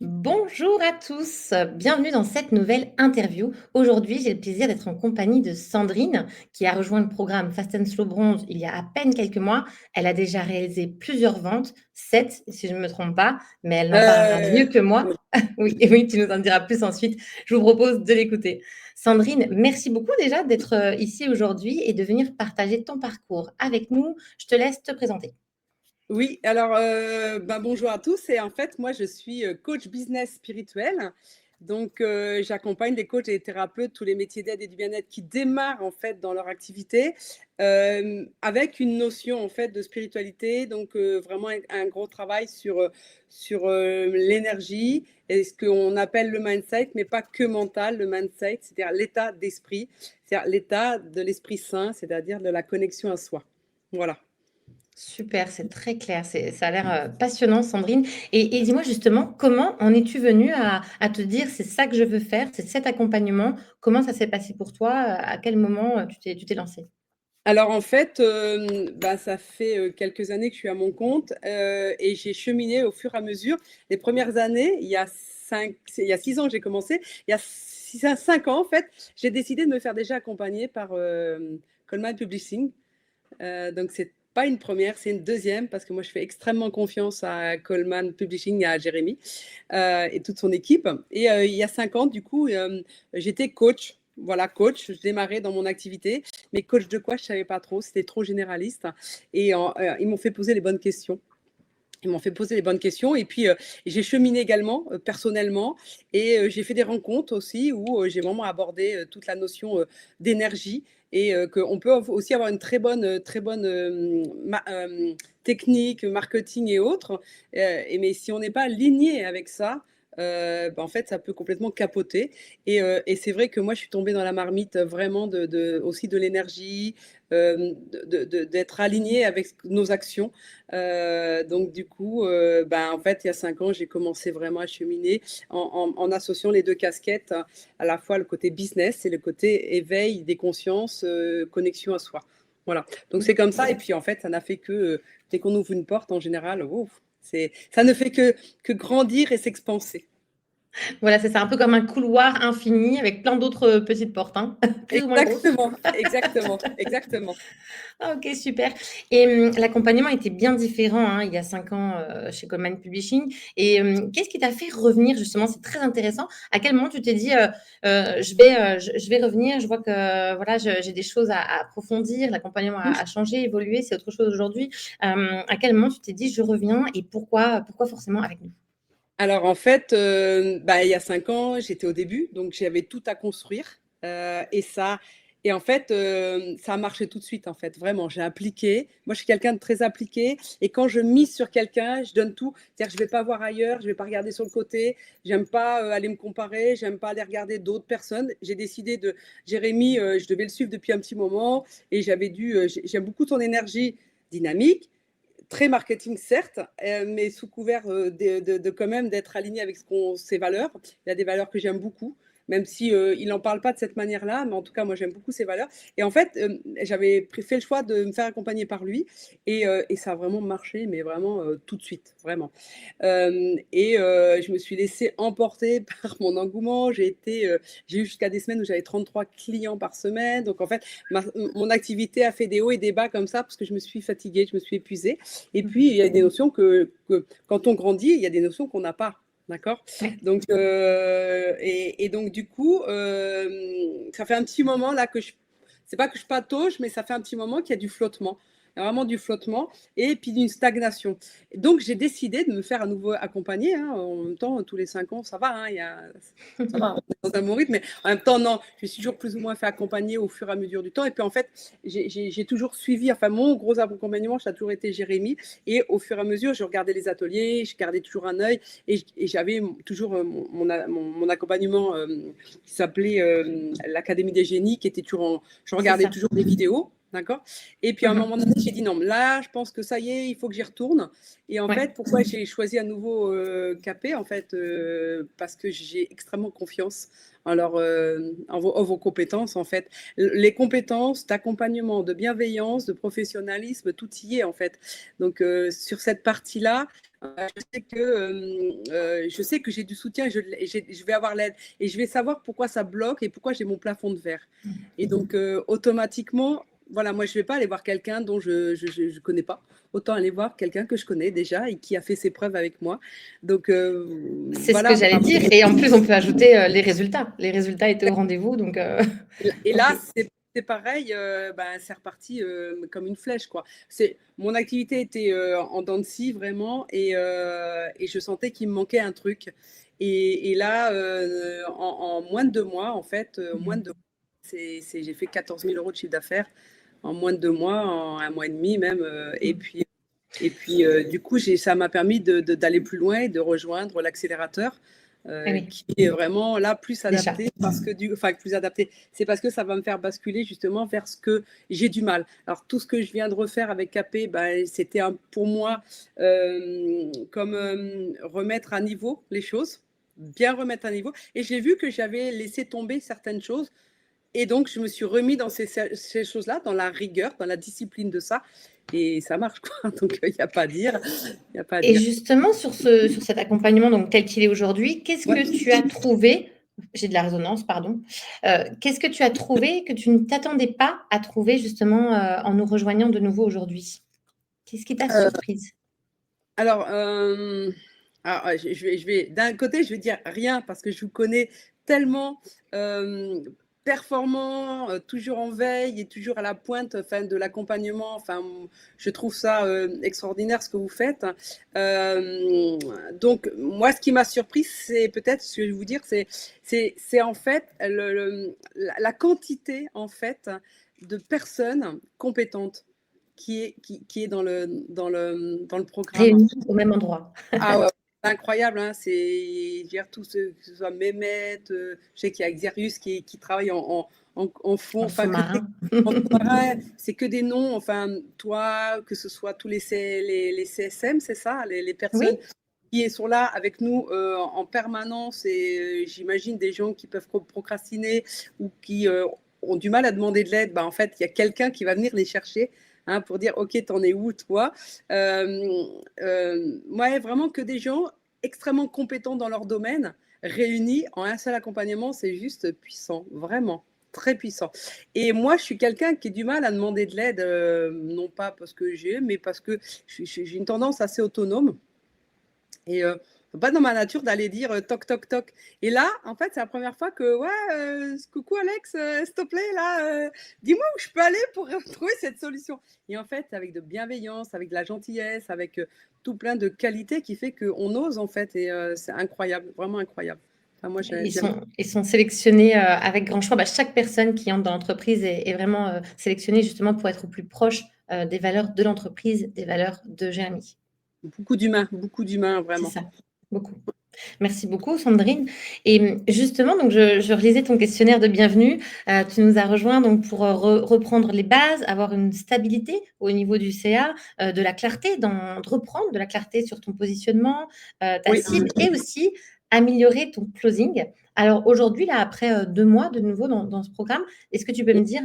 Bonjour à tous, bienvenue dans cette nouvelle interview. Aujourd'hui, j'ai le plaisir d'être en compagnie de Sandrine, qui a rejoint le programme Fast and Slow Bronze il y a à peine quelques mois. Elle a déjà réalisé plusieurs ventes, 7 si je ne me trompe pas, mais elle n'en parlera mieux que moi. Oui. Oui, et oui, tu nous en diras plus ensuite. Je vous propose de l'écouter. Sandrine, merci beaucoup déjà d'être ici aujourd'hui et de venir partager ton parcours avec nous. Je te laisse te présenter. Oui, alors bonjour à tous. Et en fait, moi, je suis coach business spirituel. Donc, j'accompagne les coachs et les thérapeutes, tous les métiers d'aide et du bien-être qui démarrent en fait dans leur activité avec une notion en fait de spiritualité. Donc, vraiment un gros travail sur l'énergie et ce qu'on appelle le mindset, mais pas que mental, le mindset, c'est-à-dire l'état d'esprit, c'est-à-dire l'état de l'esprit sain, c'est-à-dire de la connexion à soi. Voilà. Super, c'est très clair, ça a l'air passionnant, Sandrine. Et dis-moi justement, comment en es-tu venue à te dire, c'est ça que je veux faire, c'est cet accompagnement? Comment ça s'est passé pour toi? À quel moment tu t'es lancée? Alors en fait, ça fait, quelques années que je suis à mon compte, et j'ai cheminé au fur et à mesure. Les premières années, il y a 6 ans que j'ai commencé. Il y a 6 à 5 ans en fait, j'ai décidé de me faire déjà accompagner par, Coleman Publishing. Donc c'est pas une première, c'est une deuxième parce que moi je fais extrêmement confiance à Coleman Publishing, à Jérémy, et toute son équipe. Et il y a 5 ans, du coup, j'étais coach. Voilà, coach. Je démarrais dans mon activité, mais coach de quoi, je savais pas trop. C'était trop généraliste. Et ils m'ont fait poser les bonnes questions. Ils m'ont fait poser les bonnes questions et puis j'ai cheminé également personnellement et j'ai fait des rencontres aussi où j'ai vraiment abordé toute la notion d'énergie et qu'on peut aussi avoir une très bonne technique, marketing et autres. Mais si on n'est pas aligné avec ça, en fait, ça peut complètement capoter. Et c'est vrai que moi, je suis tombée dans la marmite vraiment aussi de l'énergie, d'être alignée avec nos actions. Donc du coup, en fait, il y a 5 ans, j'ai commencé vraiment à cheminer en associant les deux casquettes, à la fois le côté business et le côté éveil des consciences, connexion à soi. Voilà, donc c'est comme ça. Et puis en fait, ça n'a fait que, dès qu'on ouvre une porte, en général, ouf, ça ne fait que grandir et s'expanser. Voilà, c'est ça, un peu comme un couloir infini avec plein d'autres petites portes, hein, plus ou moins grosses. Exactement, exactement, exactement. Ah OK, super. Et l'accompagnement était bien différent, hein, il y a 5 ans, chez Coleman Publishing. Et qu'est-ce qui t'a fait revenir justement? C'est très intéressant. À quel moment tu t'es dit, je vais revenir, je vois que voilà, j'ai des choses à approfondir, l'accompagnement a changé, évolué, c'est autre chose aujourd'hui. À quel moment tu t'es dit: «Je reviens» et pourquoi forcément avec nous? Alors en fait, il y a 5 ans, j'étais au début, donc j'avais tout à construire, et en fait, ça a marché tout de suite, en fait, vraiment. J'ai appliqué. Moi, je suis quelqu'un de très appliqué et quand je mise sur quelqu'un, je donne tout. C'est-à-dire que je vais pas voir ailleurs, je vais pas regarder sur le côté. J'aime pas, aller me comparer, j'aime pas aller regarder d'autres personnes. J'ai décidé de Jérémy, je devais le suivre depuis un petit moment et j'aime beaucoup ton énergie dynamique, très marketing certes, mais sous couvert de quand même d'être aligné avec ses valeurs. Il y a des valeurs que j'aime beaucoup, même si il n'en parle pas de cette manière-là, mais en tout cas moi j'aime beaucoup ses valeurs. Et en fait, j'avais fait le choix de me faire accompagner par lui, et ça a vraiment marché, mais vraiment tout de suite, vraiment. Je me suis laissée emporter par mon engouement. J'ai eu jusqu'à des semaines où j'avais 33 clients par semaine. Donc en fait, mon activité a fait des hauts et des bas comme ça parce que je me suis fatiguée, je me suis épuisée. Et puis, il y a des notions que quand on grandit, il y a des notions qu'on n'a pas. D'accord. Ouais. Donc, donc, du coup, ça fait un petit moment là c'est pas que je patauge, mais ça fait un petit moment qu'il y a du flottement. Il y a vraiment du flottement et puis d'une stagnation. Donc, j'ai décidé de me faire à nouveau accompagner, hein. En même temps, tous les 5 ans, ça va, hein, ça va, on est dans un bon rythme, mais en même temps, non, je me suis toujours plus ou moins fait accompagner au fur et à mesure du temps. Et puis, en fait, j'ai toujours suivi, enfin, mon gros accompagnement, ça a toujours été Jérémy. Et au fur et à mesure, je regardais les ateliers, je gardais toujours un œil et j'avais toujours mon accompagnement qui s'appelait l'Académie des génies, qui était je C'est regardais ça. toujours des vidéos. D'accord. Et puis à un moment donné, j'ai dit non, là, je pense que ça y est, il faut que j'y retourne. Et en Ouais. fait, pourquoi j'ai choisi un nouveau capé? En fait, parce que j'ai extrêmement confiance en vos compétences. En fait, les compétences d'accompagnement, de bienveillance, de professionnalisme, tout y est en fait. Donc sur cette partie-là, Je sais que j'ai du soutien, je vais avoir l'aide et je vais savoir pourquoi ça bloque et pourquoi j'ai mon plafond de verre. Et donc, automatiquement, voilà, moi, je ne vais pas aller voir quelqu'un dont je ne connais pas. Autant aller voir quelqu'un que je connais déjà et qui a fait ses preuves avec moi. Donc, C'est ce que voilà. j'allais dire. Et en plus, on peut ajouter les résultats. Les résultats étaient au rendez-vous. Donc, Et ok. là, c'est pareil, ben, c'est reparti comme une flèche, quoi. Mon activité était en dents de scie, vraiment, et je sentais qu'il me manquait un truc. Et là, en moins de 2 mois, en fait, moins de 2 mois, j'ai fait 14 000 euros de chiffre d'affaires en moins de 2 mois, en un mois et demi même. Et puis, du coup, ça m'a permis d'aller plus loin et de rejoindre l'accélérateur Eh oui, qui est vraiment là plus déjà. adapté enfin plus adapté, c'est parce que ça va me faire basculer justement vers ce que j'ai du mal. Alors tout ce que je viens de refaire avec KP, ben, c'était pour moi comme remettre à niveau les choses, bien remettre à niveau. Et j'ai vu que j'avais laissé tomber certaines choses. Et donc, je me suis remis dans ces choses-là, dans la rigueur, dans la discipline de ça. Et ça marche, quoi. Donc, il n'y a pas à dire. Il n'y a pas à Et dire. justement, sur cet accompagnement, donc tel qu'il est aujourd'hui, qu'est-ce Ouais. que tu as trouvé? J'ai de la résonance, pardon. Qu'est-ce que tu as trouvé que tu ne t'attendais pas à trouver justement en nous rejoignant de nouveau aujourd'hui? Qu'est-ce qui t'a Euh, surprise? alors, d'un côté, je vais dire rien parce que je vous connais tellement performant, toujours en veille et toujours à la pointe, enfin, de l'accompagnement. Enfin, je trouve ça extraordinaire ce que vous faites. Donc, moi, ce qui m'a surpris, c'est peut-être ce que je vais vous dire, c'est en fait la quantité en fait de personnes compétentes qui est dans le programme. Réunis au même endroit. Ah ouais, c'est incroyable, hein, je veux dire, tous ceux, que ce soit Mehmet, je sais qu'il y a Xerius qui travaille en fond, En enfin, sous-marin. en sous-marin, c'est que des noms, enfin, toi, que ce soit tous les CSM, c'est ça, les personnes Oui, qui sont là avec nous en permanence et j'imagine des gens qui peuvent procrastiner ou qui ont du mal à demander de l'aide, bah, en fait, il y a quelqu'un qui va venir les chercher hein, pour dire ok, t'en es où toi ouais, vraiment que des gens extrêmement compétents dans leur domaine réunis en un seul accompagnement, c'est juste puissant, vraiment. Très puissant. Et moi, je suis quelqu'un qui a du mal à demander de l'aide, non pas parce que mais parce que j'ai une tendance assez autonome. Et pas dans ma nature d'aller dire toc, toc, toc. Et là, en fait, c'est la première fois que, ouais, coucou Alex, s'il te plaît, là, dis-moi où je peux aller pour trouver cette solution. Et en fait, avec de bienveillance, avec de la gentillesse, avec tout plein de qualités qui fait qu'on ose, en fait. Et c'est incroyable, vraiment incroyable. Enfin, moi, j'aime. ils sont sélectionnés avec grand choix. Bah, chaque personne qui entre dans l'entreprise est vraiment sélectionnée justement pour être au plus proche des valeurs de l'entreprise, des valeurs de GMI. Beaucoup d'humains, C'est vraiment. ça, beaucoup. Merci beaucoup, Sandrine. Et justement, donc je relisais ton questionnaire de bienvenue. Tu nous as rejoint donc pour reprendre les bases, avoir une stabilité au niveau du CA, de la clarté, de reprendre de la clarté sur ton positionnement, ta Oui. cible, et aussi améliorer ton closing. Alors aujourd'hui, là, après 2 mois de nouveau dans ce programme, est-ce que tu peux me dire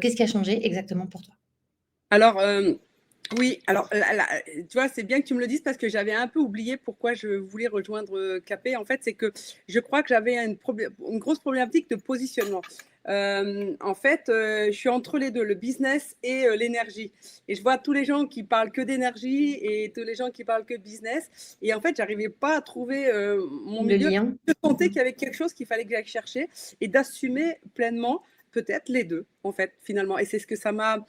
qu'est-ce qui a changé exactement pour toi? Alors, oui, alors tu vois, c'est bien que tu me le dises parce que j'avais un peu oublié pourquoi je voulais rejoindre KP. En fait, c'est que je crois que j'avais une grosse problématique de positionnement. En fait, je suis entre les deux, le business et l'énergie. Et je vois tous les gens qui parlent que d'énergie et tous les gens qui parlent que de business. Et en fait, j'arrivais pas à trouver mon Le milieu. lien? Je sentais qu'il y avait quelque chose qu'il fallait que j'aille chercher et d'assumer pleinement peut-être les deux, en fait, finalement. Et c'est ce que ça m'a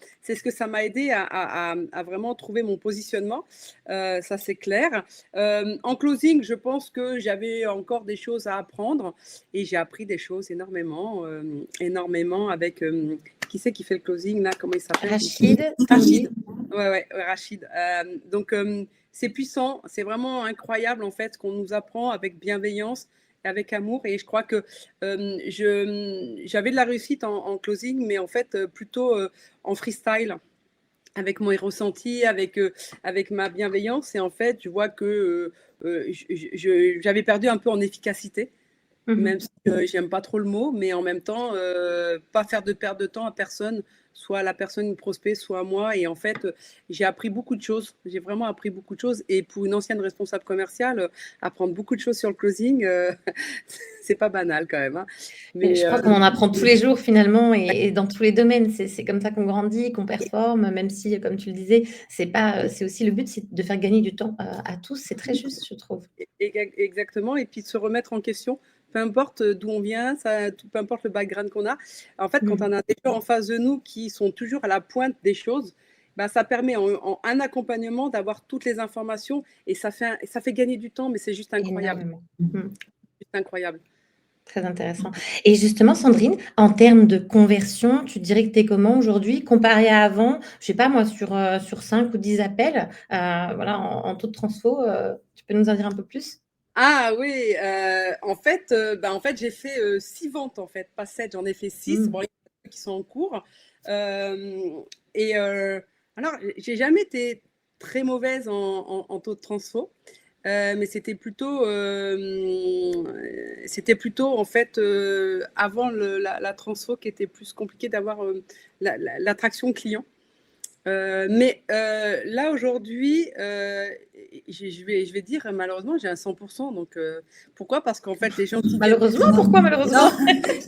aidé à vraiment trouver mon positionnement. Ça, c'est clair. En closing, je pense que j'avais encore des choses à apprendre et j'ai appris des choses énormément avec. Qui c'est qui fait le closing là? Comment il s'appelle? Rachid, Rachid. Tanguy. Ouais, Rachid. Donc, c'est puissant, c'est vraiment incroyable en fait ce qu'on nous apprend avec bienveillance avec amour. Et je crois que j'avais de la réussite en closing, mais en fait plutôt en freestyle, avec mon ressenti, avec ma bienveillance. Et en fait, je vois que j'avais perdu un peu en efficacité. même Mmh. si j'aime pas trop le mot, mais en même temps, pas faire de perte de temps à personne, soit à la personne prospect, soit à moi. Et en fait, j'ai appris beaucoup de choses. J'ai vraiment appris beaucoup de choses. Et pour une ancienne responsable commerciale, apprendre beaucoup de choses sur le closing, c'est pas banal quand même, hein. Mais Mais je crois qu'on en apprend tous les jours finalement et dans tous les domaines. C'est comme ça qu'on grandit, qu'on performe, même si, comme tu le disais, c'est pas, c'est aussi le but, c'est de faire gagner du temps, à tous. C'est très juste, je trouve. exactement, et puis de se remettre en question, peu importe d'où on vient, ça, peu importe le background qu'on a. En fait, quand Mmh. on a des gens en face de nous qui sont toujours à la pointe des choses, bah, ça permet en un accompagnement d'avoir toutes les informations et ça fait gagner du temps, mais c'est juste incroyable. Énormément. Mmh. Juste incroyable. Très intéressant et justement, Sandrine, en termes de conversion, tu dirais que tu es comment aujourd'hui comparé à avant? Je sais pas moi, sur 5 ou 10 appels, voilà, en taux de transfo, tu peux nous en dire un peu plus? Ah oui, en fait, j'ai fait 6 ventes, en fait, pas 7, j'en ai fait 6. Mmh. Bon, il y en a qui sont en cours. Euh, et alors, j'ai jamais été très mauvaise en taux de transfo, mais c'était plutôt en fait avant la transfo qui était plus compliqué d'avoir l'attraction client. Là, aujourd'hui, je vais dire, malheureusement, j'ai un 100%. Donc, pourquoi? Parce qu'en fait, les gens qui viennent. Malheureusement? Pourquoi malheureusement?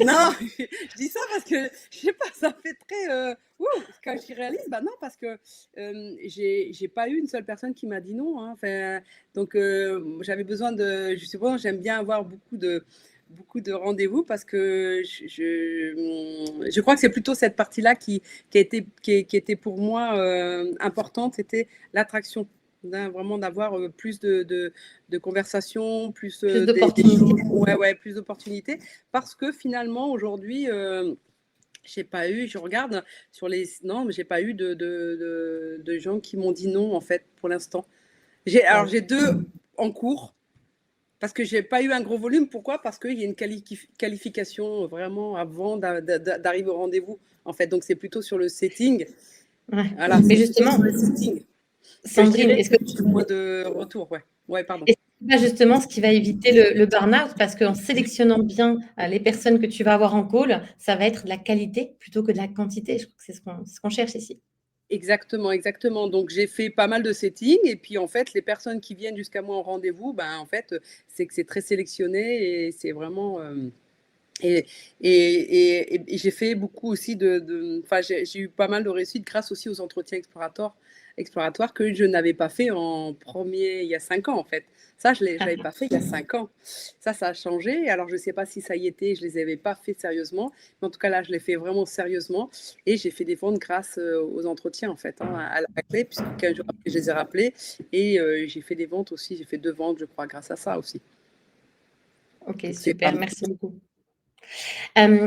Non, non, je dis ça parce que, je sais pas, ça fait très. Ouh, quand je réalise, bah non, parce que j'ai pas eu une seule personne qui m'a dit non, hein. Enfin, donc, j'avais besoin de. Je sais pas, j'aime bien avoir beaucoup de rendez-vous parce que je crois que c'est plutôt cette partie-là qui était pour moi importante, c'était l'attraction. Vraiment d'avoir plus de conversations, plus Plus d'opportunités. ouais, plus d'opportunités. Parce que finalement, aujourd'hui, j'ai pas eu, je regarde sur les. Non, mais j'ai pas eu de gens qui m'ont dit non, en fait, pour l'instant. Alors, Waouh. j'ai 2 en cours. Parce que j'ai pas eu un gros volume. Pourquoi? Parce qu'il y a une qualification vraiment avant d'arriver au rendez-vous, en fait. Donc, c'est plutôt sur le setting. Ouais. Voilà, Mais c'est plutôt justement, sur le setting que je Sandrine, dirais est-ce que que j'ai moins de retour. Ouais, ouais, pardon. est-ce que c'est pas justement ce qui va éviter le burn-out? Parce qu'en sélectionnant bien, les personnes que tu vas avoir en call, ça va être de la qualité plutôt que de la quantité. Je crois que c'est ce qu'on cherche ici. Exactement, exactement. Donc, j'ai fait pas mal de settings. Et puis, en fait, les personnes qui viennent jusqu'à moi en rendez-vous, ben, en fait, c'est que c'est très sélectionné et c'est vraiment. Et, et j'ai fait beaucoup aussi enfin, j'ai eu pas mal de réussite grâce aussi aux entretiens exploratoires que je n'avais pas fait en premier il y a 5 ans, en fait. Ça, je Ah, l'avais pas fait il y a 5 ans. Ça a changé. Alors, je ne sais pas si ça y était, je ne les avais pas fait sérieusement. Mais en tout cas, là, je l'ai fait vraiment sérieusement. Et j'ai fait des ventes grâce aux entretiens, en fait, hein, à la clé, puisque 15 jours après, je les ai rappelés. Et j'ai fait des ventes aussi. J'ai fait 2 ventes, je crois, grâce à ça aussi. OK, Donc, c'est pas super, merci beaucoup.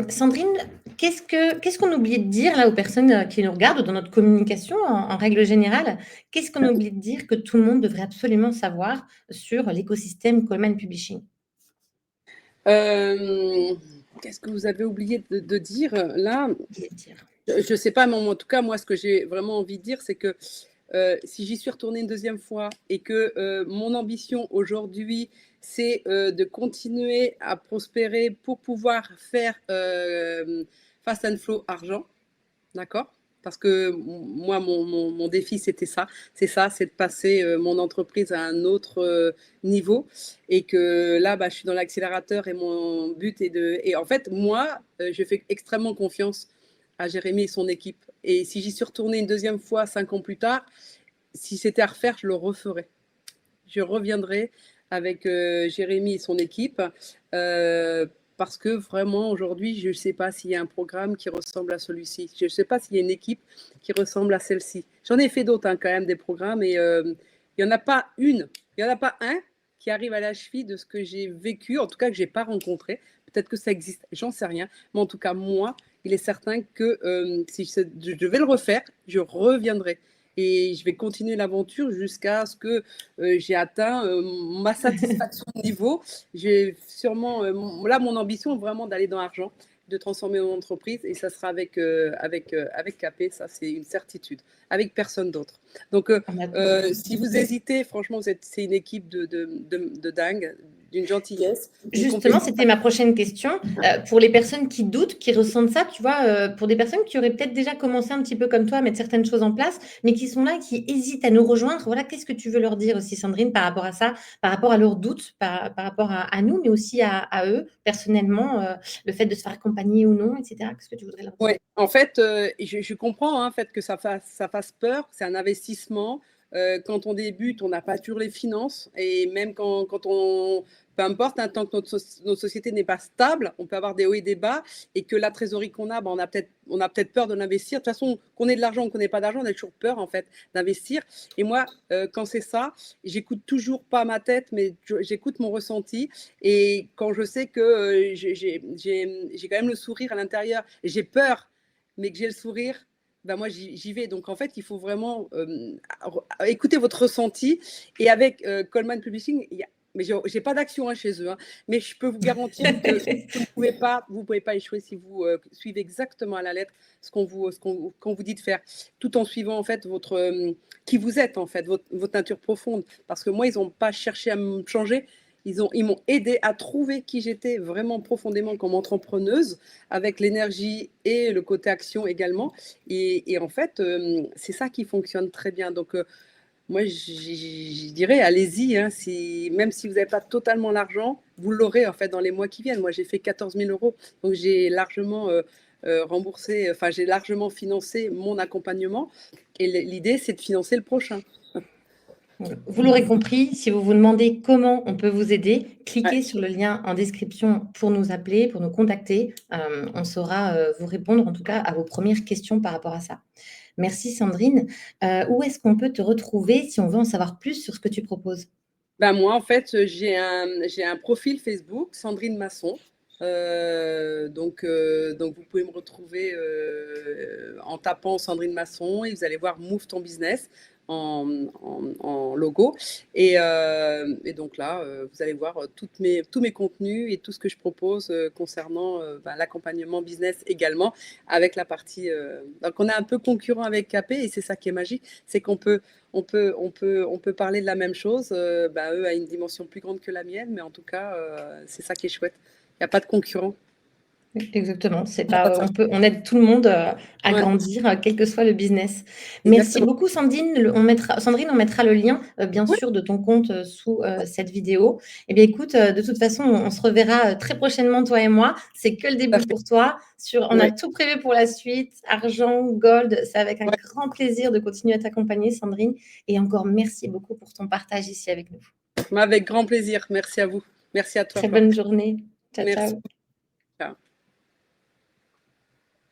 Sandrine, qu'est-ce qu'on oublie de dire là aux personnes, qui nous regardent dans notre communication en règle générale? Qu'est-ce qu'on oublie de dire que tout le monde devrait absolument savoir sur l'écosystème Coleman Publishing? Euh, Qu'est-ce que vous avez oublié de dire là? Oublié de dire. Je sais pas, mais en tout cas, moi, ce que j'ai vraiment envie de dire, c'est que si j'y suis retournée une deuxième fois et que mon ambition aujourd'hui, c'est de continuer à prospérer pour pouvoir faire Fast and Flow argent, d'accord? Parce que moi, mon défi, c'était ça. C'est ça, c'est de passer mon entreprise à un autre niveau. Et que là, bah, je suis dans l'accélérateur et mon but est de. Et en fait, moi, je fais extrêmement confiance à Jérémy et son équipe. Et si j'y suis retournée une deuxième fois 5 ans plus tard, si c'était à refaire, je le referais. Je reviendrai avec Jérémy et son équipe parce que vraiment aujourd'hui, je ne sais pas s'il y a un programme qui ressemble à celui-ci. Je ne sais pas s'il y a une équipe qui ressemble à celle-ci. J'en ai fait d'autres hein, quand même, des programmes, et il n'y en a pas une, il n'y en a pas un qui arrive à la cheville de ce que j'ai vécu, en tout cas que je n'ai pas rencontré. Peut-être que ça existe, j'en sais rien. Mais en tout cas, moi, il est certain que si je devais le refaire, je reviendrai. Et je vais continuer l'aventure jusqu'à ce que j'ai atteint ma satisfaction de niveau. J'ai sûrement, là, mon ambition est vraiment d'aller dans l'argent, de transformer mon entreprise, et ça sera avec KP, ça c'est une certitude, avec personne d'autre. Donc, Ah bah, si vous hésitez, franchement, c'est une équipe de dingue. d'une gentillesse. Justement, c'était ma prochaine question. Pour les personnes qui doutent, qui ressentent ça, tu vois, pour des personnes qui auraient peut-être déjà commencé un petit peu comme toi à mettre certaines choses en place, mais qui sont là, qui hésitent à nous rejoindre, voilà, qu'est-ce que tu veux leur dire aussi, Sandrine, par rapport à ça, par rapport à leurs doutes, par rapport à nous, mais aussi à eux, personnellement, le fait de se faire accompagner ou non, etc. Qu'est-ce que tu voudrais leur dire? Oui, en fait, je comprends hein, en fait, que ça fasse peur, c'est un investissement. Quand on débute, on n'a pas toujours les finances. Et même quand on, peu importe, hein, tant que notre société n'est pas stable, on peut avoir des hauts et des bas. Et que la trésorerie qu'on a, ben, on a peut-être peur de l'investir. De toute façon, qu'on ait de l'argent ou qu'on n'ait pas d'argent, on a toujours peur en fait d'investir. Et moi, quand c'est ça, j'écoute toujours pas ma tête, mais j'écoute mon ressenti. Et quand je sais que j'ai quand même le sourire à l'intérieur, et j'ai peur, mais que j'ai le sourire, ben moi j'y vais. Donc en fait, il faut vraiment écouter votre ressenti. Et avec Coleman Publishing, mais j'ai pas d'action hein, chez eux, hein, mais je peux vous garantir que vous pouvez pas échouer si vous suivez exactement à la lettre qu'on vous dit de faire, tout en suivant en fait qui vous êtes en fait, votre nature profonde. Parce que moi, ils n'ont pas cherché à me changer. Ils m'ont aidé à trouver qui j'étais vraiment profondément comme entrepreneuse, avec l'énergie et le côté action également. Et en fait, c'est ça qui fonctionne très bien. Donc, moi, je dirais, allez-y. Hein, même si vous n'avez pas totalement l'argent, vous l'aurez en fait dans les mois qui viennent. Moi, j'ai fait 14 000 euros. Donc, j'ai largement remboursé, enfin, j'ai largement financé mon accompagnement. Et l'idée, c'est de financer le prochain. Vous l'aurez compris, si vous vous demandez comment on peut vous aider, cliquez Ouais. sur le lien en description pour nous appeler, pour nous contacter. On saura vous répondre en tout cas à vos premières questions par rapport à ça. Merci Sandrine. Où est-ce qu'on peut te retrouver si on veut en savoir plus sur ce que tu proposes? Ben moi, en fait, j'ai un profil Facebook, Sandrine Masson. Donc, vous pouvez me retrouver en tapant Sandrine Masson et vous allez voir Move ton business en logo. Et donc là, vous allez voir tous mes contenus et tout ce que je propose concernant l'accompagnement business également, avec la partie. Donc, on est un peu concurrent avec KP et c'est ça qui est magique, c'est qu'on on peut parler de la même chose. Eux à une dimension plus grande que la mienne, mais en tout cas, c'est ça qui est chouette. Il n'y a pas de concurrent. Exactement, c'est pas, on aide tout le monde à Ouais, grandir, quel que soit le business. Merci exactement. beaucoup Sandrine. Sandrine, on mettra le lien, bien Oui, sûr, de ton compte sous cette vidéo. Eh bien, écoute, de toute façon, on se reverra très prochainement, toi et moi. C'est que le tout à début fait. pour toi. On a Ouais, tout prévu pour la suite. Argent, gold, c'est avec un ouais. grand plaisir de continuer à t'accompagner, Sandrine. Et encore merci beaucoup pour ton partage ici avec nous. Mais avec grand plaisir. Merci à vous. Merci à toi, Très Flore. bonne journée. Ciao, Merci. ciao.